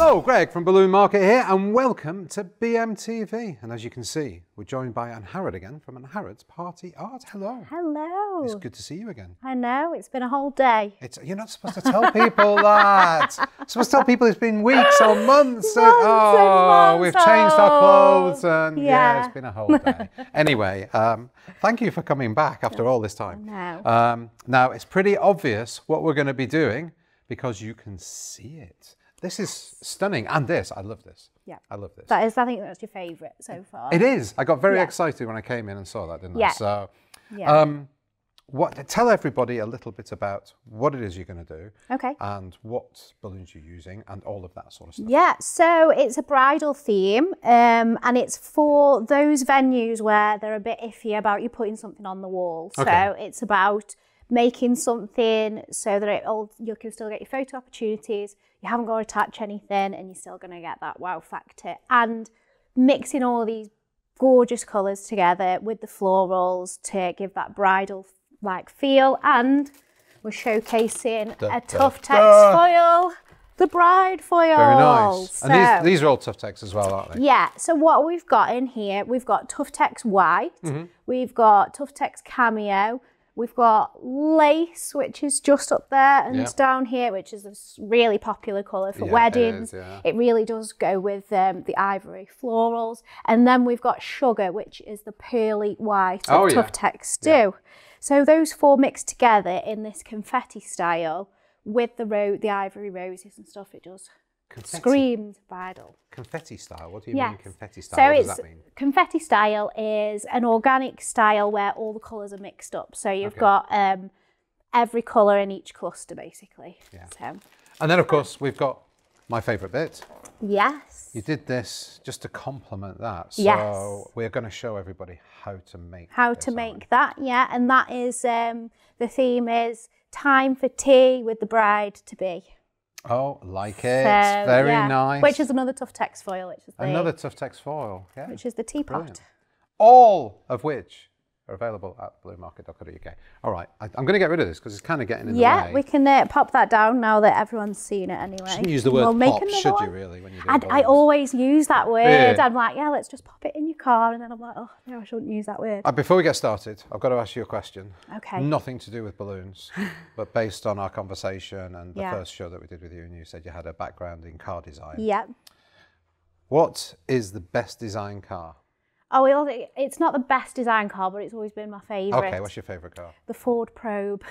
Hello, Greg from Balloon Market here, and welcome to BMTV. And as you can see, we're joined by Angharad again from Angharad's Party Art. Hello. Hello. It's good to see you again. I know, it's been a whole day. You're not supposed to tell people that. You're supposed to tell people it's been weeks or months. Months. We've changed our clothes and yeah, it's been a whole day. Anyway, thank you for coming back after all this time. Now, it's pretty obvious what we're going to be doing because you can see it. This is stunning, and I love this. Yeah, I love this. I think that's your favourite so far. It is. I got very excited when I came in and saw that, didn't I? So, tell everybody a little bit about what it is you're going to do. Okay. And what balloons you're using, and all of that sort of stuff. Yeah. So it's a bridal theme, and it's for those venues where they're a bit iffy about you putting something on the wall. Okay. So it's about making something so that you can still get your photo opportunities, you haven't got to attach anything, and you're still going to get that wow factor. And mixing all these gorgeous colours together with the florals to give that bridal-like feel. And we're showcasing a TUFTEX foil, the bride foil. Very nice. So, and these are all TUFTEX as well, aren't they? Yeah. So what we've got in here, we've got TUFTEX white, we've got TUFTEX cameo, we've got lace, which is just up there and down here, which is a really popular colour for weddings. It really does go with the ivory florals. And then we've got sugar, which is the pearly white that TUFTEX do. So those four mixed together in this confetti style with the ivory roses and stuff, it does. Screams bridal. Confetti style? What do you mean confetti style? What does that mean? Confetti style is an organic style where all the colours are mixed up. So you've got every colour in each cluster, basically. Yeah. So. And then, of course, we've got my favourite bit. Yes. You did this just to complement that. So we're going to show everybody how to make that, yeah. And that is, the theme is time for tea with the bride-to-be. Oh, like it. So, very nice. Which is another TUFTEX foil. Another TUFTEX foil, yeah. Which is the Teapot. Brilliant. All of which are available at balloonmarket.co.uk. All right, I'm going to get rid of this because it's kind of getting in the way. Yeah, we can pop that down now that everyone's seen it anyway. You shouldn't use the word pop, should you really, when you do I always use that word. I'm like, yeah, let's just pop it in your car. And then I'm like, oh, no, I shouldn't use that word. Before we get started, I've got to ask you a question. Okay. Nothing to do with balloons, but based on our conversation and the first show that we did with you, and you said you had a background in car design. Yeah. What is the best design car? Oh, it's not the best design car, but it's always been my favourite. Okay, what's your favourite car? The Ford Probe.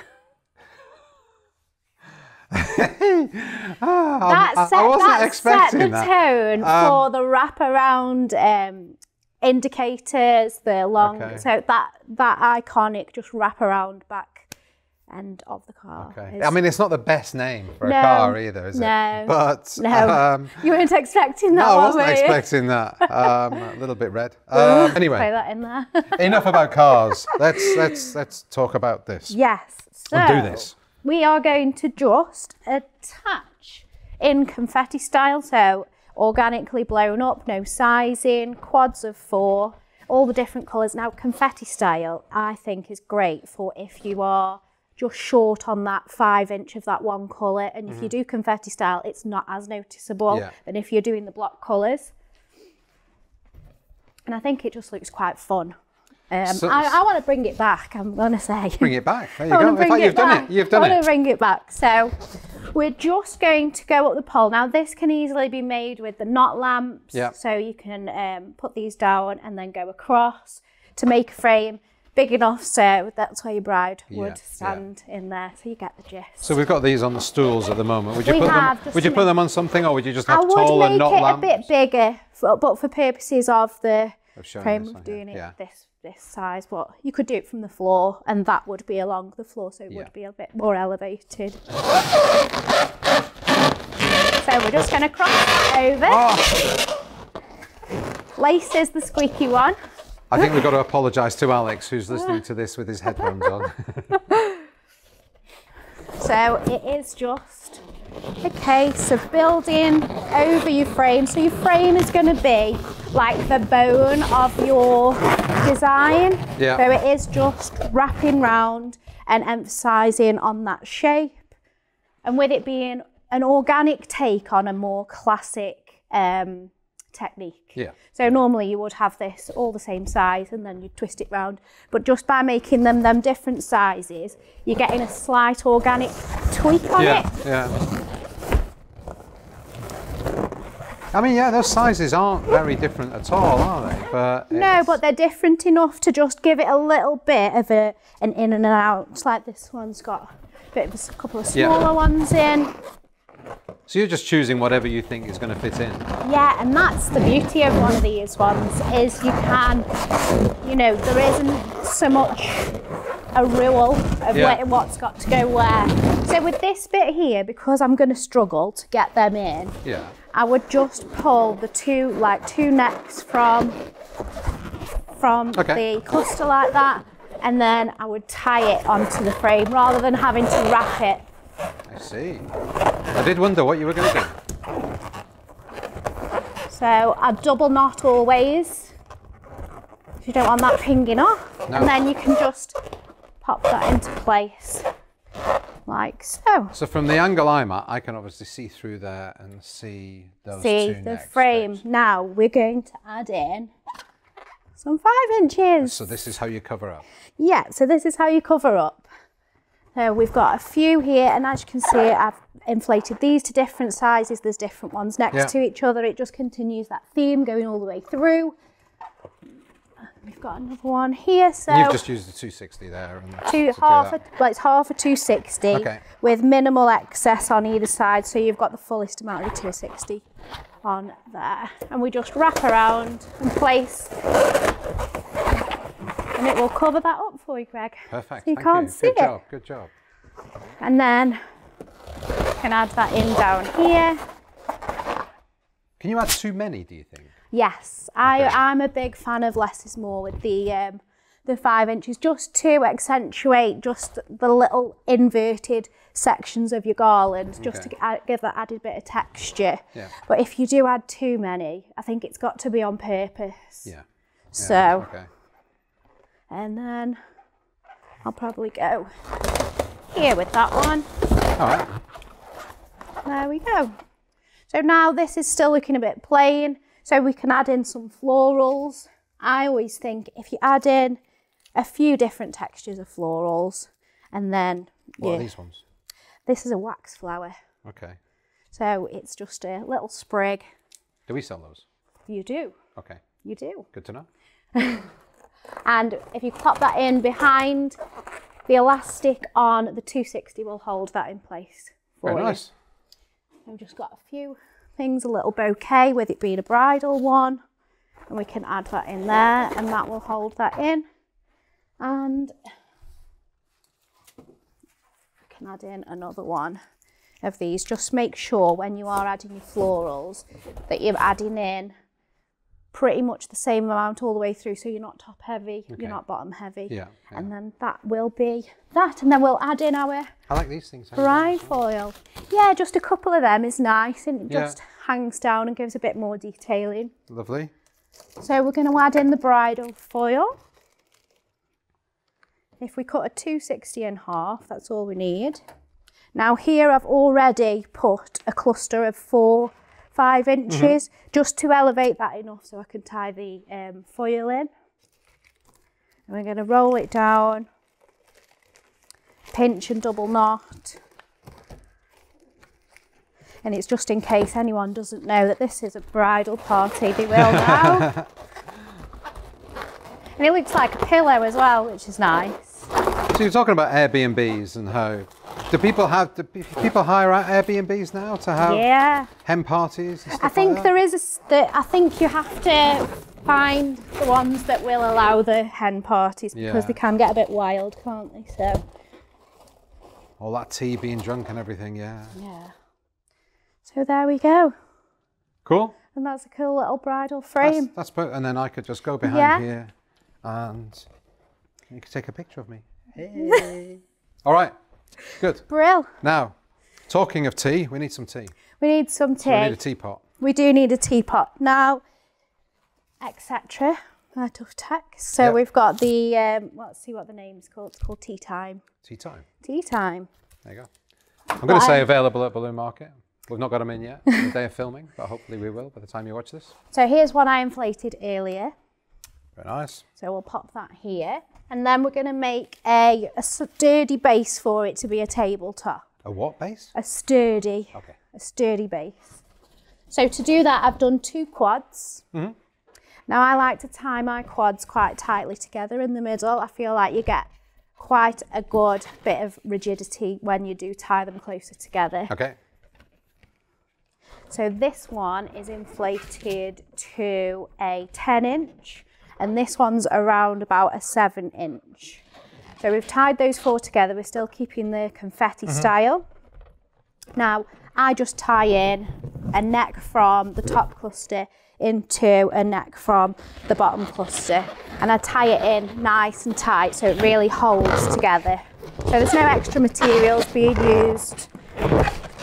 I wasn't expecting that. Set the tone for the wraparound indicators, the long, so that iconic just wraparound back end of the car. Okay. I mean, it's not the best name for a car either, is it? But you weren't expecting that. No, I wasn't expecting that. A little bit red. Anyway, play that in there. Enough about cars. Let's talk about this. Yes. So and do this. We are going to just attach in confetti style, so organically blown up, no sizing, quads of 4, all the different colours. Now, confetti style, I think, is great for if you are just short on that 5-inch of that one colour, and if you do confetti style, it's not as noticeable than if you're doing the block colours. And I think it just looks quite fun. I want to bring it back, I'm going to say. Bring it back, there you go. In fact, you've done it, you've done it. I want to bring it back. So we're just going to go up the pole. Now this can easily be made with the knot lamps. So you can put these down and then go across to make a frame big enough so that's where your bride would stand in there, so you get the gist. So we've got these on the stools at the moment. Would you put them on something, or would you just have taller knot lamps? I would make it a bit bigger, but for purposes of the frame of doing it this size, but you could do it from the floor, and that would be along the floor, so it would be a bit more elevated. So we're just going to cross that over. Lace is the squeaky one. I think we've got to apologise to Alex, who's listening to this with his headphones on. So it is just a case of building over your frame. So your frame is going to be like the bone of your design. So it is just wrapping round and emphasising on that shape. And with it being an organic take on a more classic technique. Yeah. So normally you would have this all the same size and then you twist it round, but just by making them different sizes, you're getting a slight organic tweak on it. Yeah. I mean, yeah, those sizes aren't very different at all, are they? But no, but they're different enough to just give it a little bit of an in and out. It's like this one's got a bit of a couple of smaller ones in. So you're just choosing whatever you think is going to fit in. Yeah, and that's the beauty of one of these ones, is you can, you know, there isn't so much a rule of what's got to go where. So with this bit here, because I'm going to struggle to get them in, I would just pull the two necks from the cluster like that, and then I would tie it onto the frame rather than having to wrap it. I see. I did wonder what you were going to do. So I double knot always, if you don't want that pinging off, and then you can just pop that into place like so. So from the angle I'm at, I can obviously see through there and see those two necks. The frame. Strips. Now we're going to add in some 5 inches. So this is how you cover up? Yeah, so this is how you cover up. So we've got a few here, and as you can see, I've inflated these to different sizes. There's different ones next to each other. It just continues that theme going all the way through. We've got another one here. So you've just used the 260 there. And it's half a 260 with minimal excess on either side. So you've got the fullest amount of the 260 on there. And we just wrap around and place. And it will cover that up for you, Greg. Perfect. So you can't see it. Good job. And then you can add that in down here. Can you add too many, do you think? Yes, I'm a big fan of less is more with the 5 inches, just to accentuate just the little inverted sections of your garland, just to give that added bit of texture. Yeah. But if you do add too many, I think it's got to be on purpose. Yeah. So, and then I'll probably go here with that one. All right. There we go. So now this is still looking a bit plain. So we can add in some florals. I always think if you add in a few different textures of florals, and then... What are these ones? This is a wax flower. Okay. So it's just a little sprig. Do we sell those? You do. Okay. You do. Good to know. And if you pop that in behind, the elastic on the 260 will hold that in place for you. Very nice. We've just got a few things, a little bouquet with it being a bridal one, and we can add that in there and that will hold that in. And we can add in another one of these. Just make sure when you are adding your florals that you're adding in pretty much the same amount all the way through, so you're not top heavy, you're not bottom heavy. And then that will be that, and then we'll add in our I like these things. bride foil. Yeah, just a couple of them is nice, and it just hangs down and gives a bit more detailing. Lovely. So we're going to add in the bridal foil. If we cut a 260 in half, that's all we need. Now here I've already put a cluster of 5 inches, just to elevate that enough so I can tie the foil in. And we're going to roll it down, pinch and double knot. And it's just in case anyone doesn't know that this is a bridal party, they will now. And it looks like a pillow as well, which is nice. So you're talking about Airbnbs and how do people hire out Airbnbs now to have hen parties and stuff I think like that? I think you have to find the ones that will allow the hen parties, because they can get a bit wild, can't they? So all that tea being drunk and everything, yeah. So there we go. Cool. And that's a cool little bridal frame. That's and then I could just go behind here and you could take a picture of me. Hey. All right. Good. Brill. Now, talking of tea, we need some tea. We need some tea. So we need a teapot. We do need a teapot. Now, etc. TUFTEX. So we've got the, let's see what the name's called. It's called Tea Time. Tea Time. Tea Time. There you go. I'm going to say available at Balloon Market. We've not got them in yet, the day of filming, but hopefully we will by the time you watch this. So here's one I inflated earlier. Very nice. So we'll pop that here. And then we're going to make a sturdy base for it to be a tabletop. A what base? A sturdy. Okay. A sturdy base. So to do that, I've done 2 quads. Mm-hmm. Now I like to tie my quads quite tightly together in the middle. I feel like you get quite a good bit of rigidity when you do tie them closer together. Okay. So this one is inflated to a 10-inch and this one's around about a 7-inch. So we've tied those 4 together. We're still keeping the confetti style. Now I just tie in a neck from the top cluster into a neck from the bottom cluster, and I tie it in nice and tight so it really holds together. So there's no extra materials being used.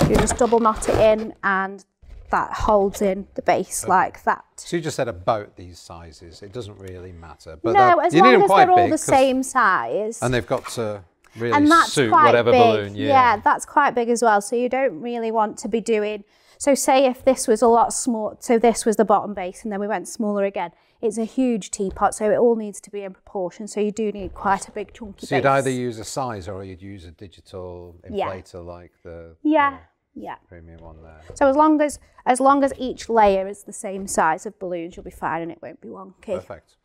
You just double knot it in and that holds in the base like that. So you just said about these sizes, it doesn't really matter. But no, as long as they're all the same size. And they've got to really suit whatever balloon. Yeah, that's quite big as well. So you don't really want to be doing, so say if this was a lot small, so this was the bottom base and then we went smaller again, it's a huge teapot, so it all needs to be in proportion. So you do need quite a big chunky base. So you'd either use a size or you'd use a digital inflator like the premium one there. So as long as each layer is the same size of balloons, you'll be fine and it won't be wonky. Perfect.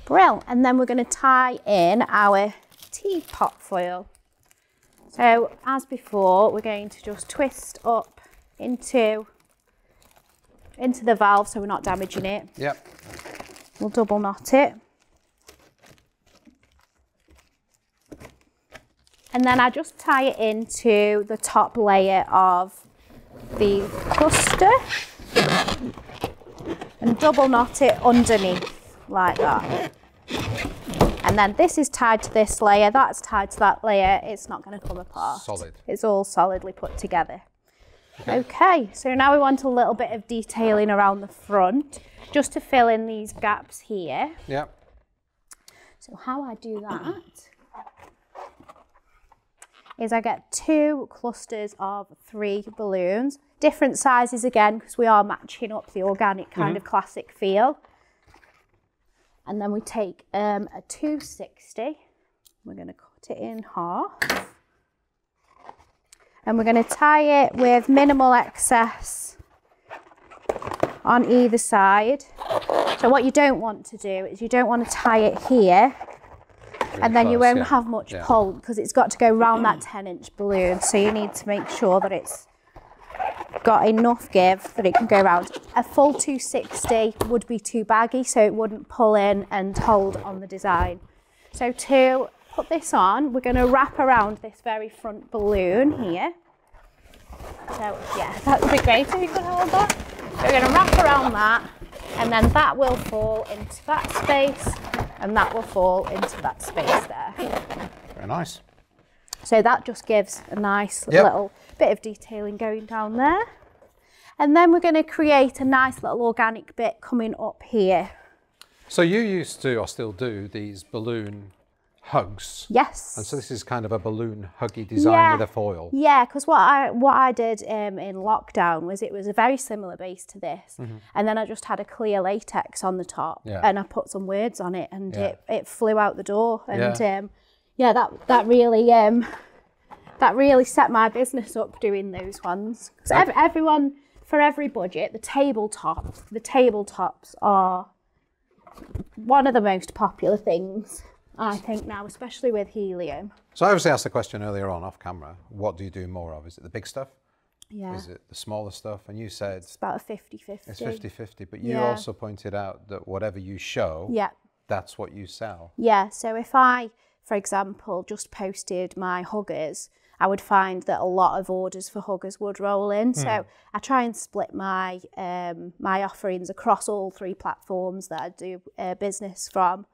Brill. And then we're going to tie in our teapot foil. So as before, we're going to just twist up into the valve so we're not damaging it. Yep. We'll double knot it. And then I just tie it into the top layer of the cluster and double knot it underneath like that. And then this is tied to this layer, that's tied to that layer, it's not going to come apart. Solid. It's all solidly put together. Okay, so now we want a little bit of detailing around the front, just to fill in these gaps here. Yep. So how I do that is I get 2 clusters of 3 balloons, different sizes again, because we are matching up the organic kind of classic feel. And then we take a 260, we're going to cut it in half. And we're going to tie it with minimal excess on either side. So what you don't want to do is you don't want to tie it here and then you won't have much pull because it's got to go round that 10-inch balloon. So you need to make sure that it's got enough give that it can go round. A full 260 would be too baggy, so it wouldn't pull in and hold on the design. So to put this on, we're going to wrap around this very front balloon here. So yeah, that would be great if you could hold that. So we're going to wrap around that, and then that will fall into that space, and that will fall into that space there. Very nice. So that just gives a nice little bit of detailing going down there. And then we're going to create a nice little organic bit coming up here. So you used to, or still do, these balloon hugs. Yes. And so this is kind of a balloon huggy design with a foil. Yeah, because what I did in lockdown was it was a very similar base to this. And then I just had a clear latex on the top and I put some words on it and it flew out the door. And that really set my business up doing those ones. So everyone, for every budget, the tabletops are one of the most popular things, I think now, especially with helium. So I obviously asked the question earlier on off camera, what do you do more of? Is it the big stuff? Yeah. Is it the smaller stuff? And you said it's about a 50-50. It's 50-50, but you also pointed out that whatever you show, that's what you sell. Yeah, so if I, for example, just posted my huggers, I would find that a lot of orders for huggers would roll in. So I try and split my my offerings across all 3 platforms that I do business from,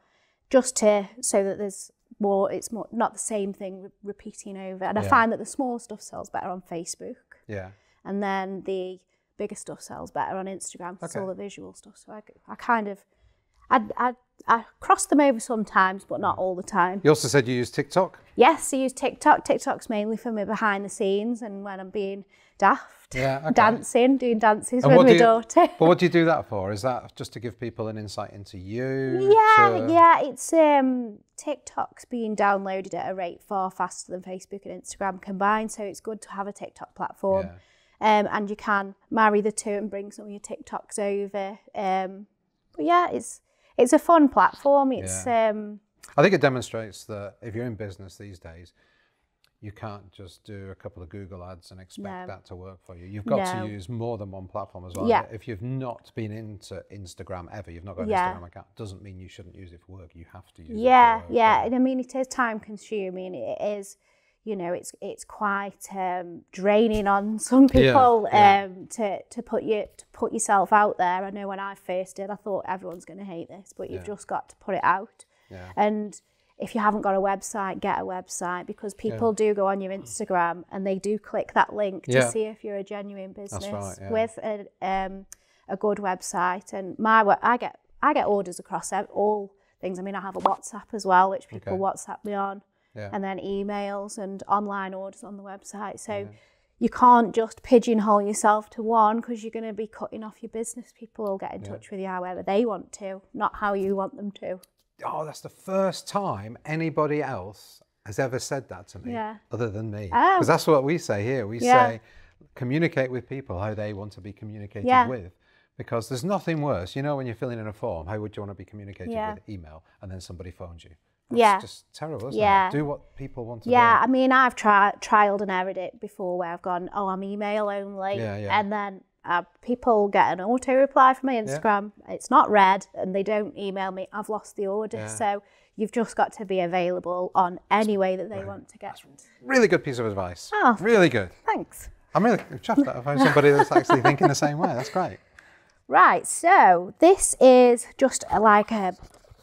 just so that there's more, it's more not the same thing repeating over. And I find that the small stuff sells better on Facebook. Yeah. And then the bigger stuff sells better on Instagram because it's all the visual stuff. So I kind of, I I cross them over sometimes, but not all the time. You also said you use TikTok? Yes, I use TikTok. TikTok's mainly for me behind the scenes and when I'm being daft, dancing, doing dances with my daughter. But what do you do that for? Is that just to give people an insight into you? Yeah, it's TikTok's being downloaded at a rate far faster than Facebook and Instagram combined, so it's good to have a TikTok platform. And you can marry the two and bring some of your TikToks over. But yeah, it's a fun platform. It's I think it demonstrates that if you're in business these days, you can't just do a couple of Google ads and expect that to work for you. You've got to use more than one platform as well. Yeah. If you've not been into Instagram ever, you've not got an Instagram account, doesn't mean you shouldn't use it for work. You have to use it for work. Yeah. And I mean, it is time consuming. It is, you know, it's quite draining on some people to put yourself out there. I know when I first did, I thought everyone's going to hate this, but you've just got to put it out. Yeah. And if you haven't got a website, get a website, because people do go on your Instagram and they do click that link to see if you're a genuine business with a good website. And I get orders across all things. I mean, I have a WhatsApp as well, which people WhatsApp me on, and then emails and online orders on the website. So you can't just pigeonhole yourself to one, because you're going to be cutting off your business. People will get in touch with you however they want to, not how you want them to. Oh, that's the first time anybody else has ever said that to me, other than me. Because that's what we say here. We say, communicate with people how they want to be communicated with. Because there's nothing worse. You know, when you're filling in a form, how would you want to be communicated with? Email, and then somebody phones you. That's just terrible, isn't it? Do what people want to do. Yeah, I mean, I've trialed and errored it before, where I've gone, oh, I'm email only. And then people get an auto reply from my Instagram. It's not read, and they don't email me. I've lost the order. So you've just got to be available on any way that they want to get. That's really good piece of advice. Oh, really good. Thanks. I'm really chuffed that I found somebody that's actually thinking the same way. That's great. Right, so this is just like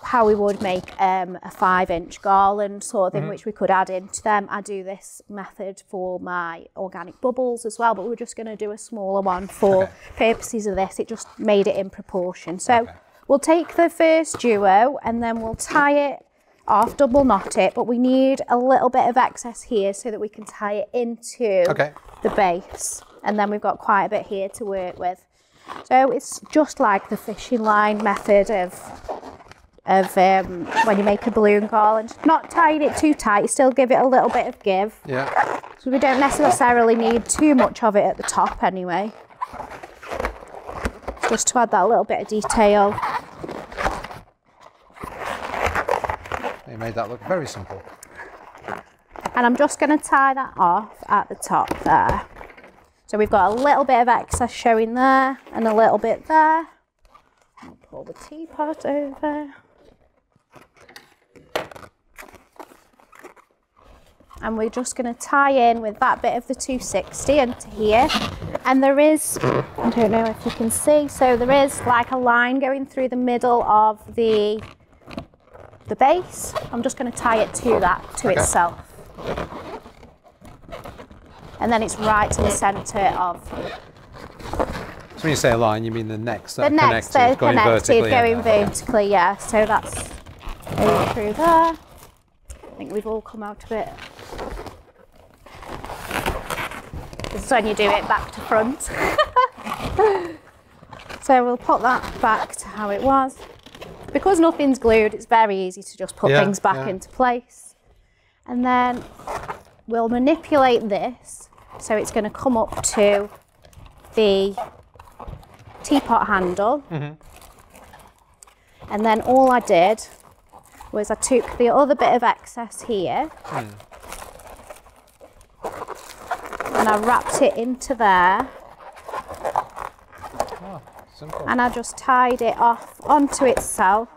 how we would make a 5-inch garland sort of thing, which we could add into them. I do this method for my organic bubbles as well, but we're just going to do a smaller one for purposes of this. It just made it in proportion. So we'll take the first duo and then we'll tie it off, double knot it, but we need a little bit of excess here so that we can tie it into the base. And then we've got quite a bit here to work with. So it's just like the fishing line method of when you make a balloon garland. Not tying it too tight, still give it a little bit of give. So we don't necessarily need too much of it at the top anyway. Just to add that little bit of detail. You made that look very simple. And I'm just going to tie that off at the top there. So we've got a little bit of excess showing there and a little bit there. I'll pull the teapot over. And we're just going to tie in with that bit of the 260 into here. And there is, I don't know if you can see, so there is like a line going through the middle of the base. I'm just going to tie it to that, to itself. And then it's right to the centre of. So when you say a line, you mean the necks that are connected, going vertically, yeah. So that's over through there. I think we've all come out of it. This is when you do it back to front. So we'll put that back to how it was. Because nothing's glued, it's very easy to just put things back into place. And then we'll manipulate this so it's going to come up to the teapot handle. And then all I did was I took the other bit of excess here and I wrapped it into there. Simple. And I just tied it off onto itself,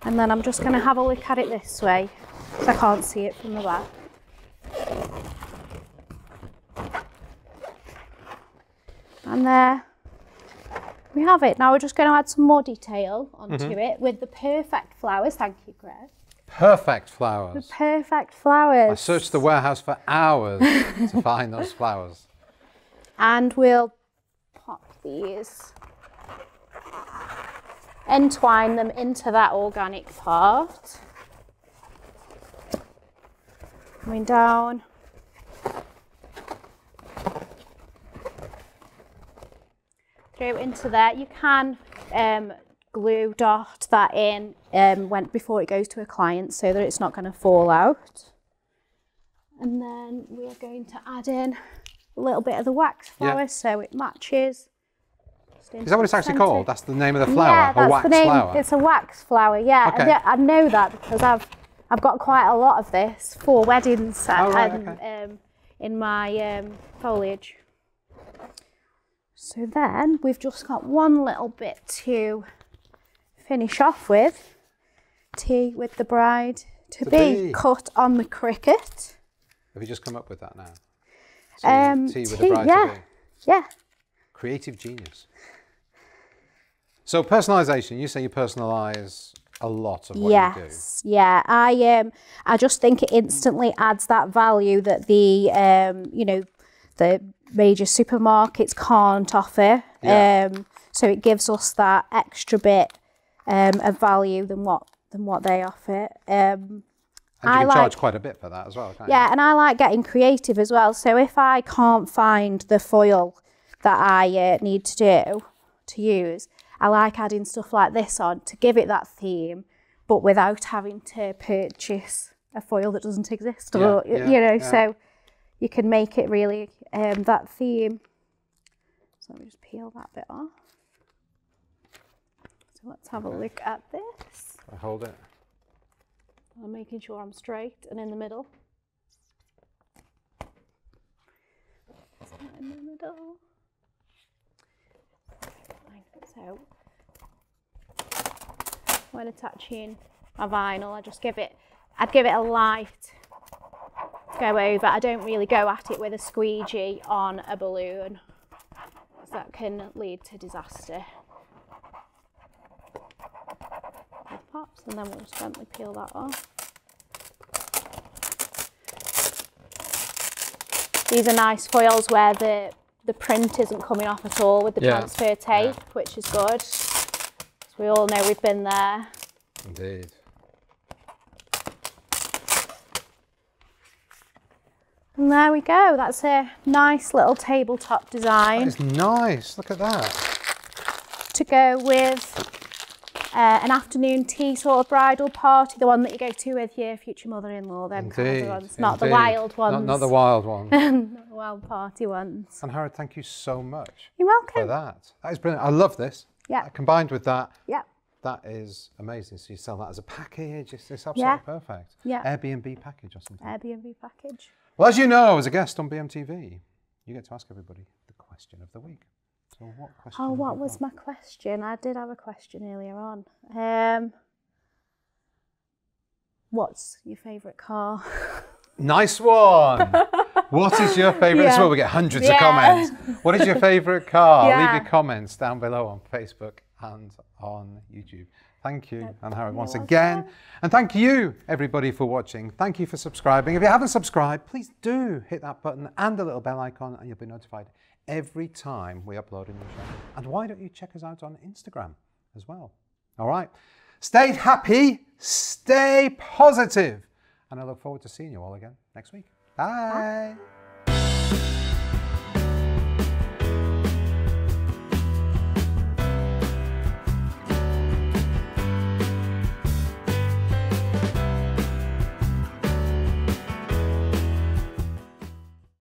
and then I'm just going to have a look at it this way because I can't see it from the back. And there we have it. Now we're just going to add some more detail onto it with the perfect flowers. Thank you, Greg. Perfect flowers. The perfect flowers. I searched the warehouse for hours to find those flowers. And we'll pop these entwine them into that organic part. Coming down. Through into there. You can glue dot that in before it goes to a client so that it's not going to fall out. And then we are going to add in a little bit of the wax flower so it matches. Is that what it's actually called? That's the name of the flower? Yeah, that's wax the name. Flower? It's a wax flower, yeah. Okay. I know that because I've got quite a lot of this for weddings in my foliage. So then we've just got one little bit to finish off with. Tea with the bride to be cut on the cricket. Have you just come up with that now? Tea with the bride to be. Yeah. Creative genius. So personalisation, you say you personalise a lot of what you do. Yes, yeah. I just think it instantly adds that value that the the major supermarkets can't offer. Yeah. So it gives us that extra bit of value than what they offer. And you can charge quite a bit for that as well, can't you? Yeah, and I like getting creative as well. So if I can't find the foil that I need to use, I like adding stuff like this on to give it that theme, but without having to purchase a foil that doesn't exist. So you can make it really that theme. So let me just peel that bit off. So let's have a look at this. I hold it. I'm making sure I'm straight and in the middle. Is that in the middle? So when attaching my vinyl, I'd give it a light go over. I don't really go at it with a squeegee on a balloon, because that can lead to disaster. Pops, and then we'll just gently peel that off. These are nice foils where the print isn't coming off at all with the transfer tape, which is good. As we all know, we've been there. Indeed. And there we go. That's a nice little tabletop design. That is nice. Look at that. To go with an afternoon tea sort of bridal party, the one that you go to with your future mother-in-law, them kinds of ones, not the wild ones. Not the wild ones. Not the wild party ones. Angharad, thank you so much. You're welcome. For that. That is brilliant. I love this. Yeah. Combined with that. Yeah. That is amazing. So you sell that as a package. It's absolutely perfect. Yeah. Airbnb package or something. Airbnb package. Well, as you know, as a guest on BMTV, you get to ask everybody the question of the week. So what question? Oh, what was my question? I did have a question earlier on. What's your favourite car? Nice one. What is your favourite? This is where we get hundreds of comments. What is your favourite car? Leave your comments down below on Facebook and on YouTube. Thank you, Angharad, once again. And thank you, everybody, for watching. Thank you for subscribing. If you haven't subscribed, please do hit that button and the little bell icon, and you'll be notified every time we upload a new show. And why don't you check us out on Instagram as well? All right. Stay happy, stay positive, and I look forward to seeing you all again next week. Bye.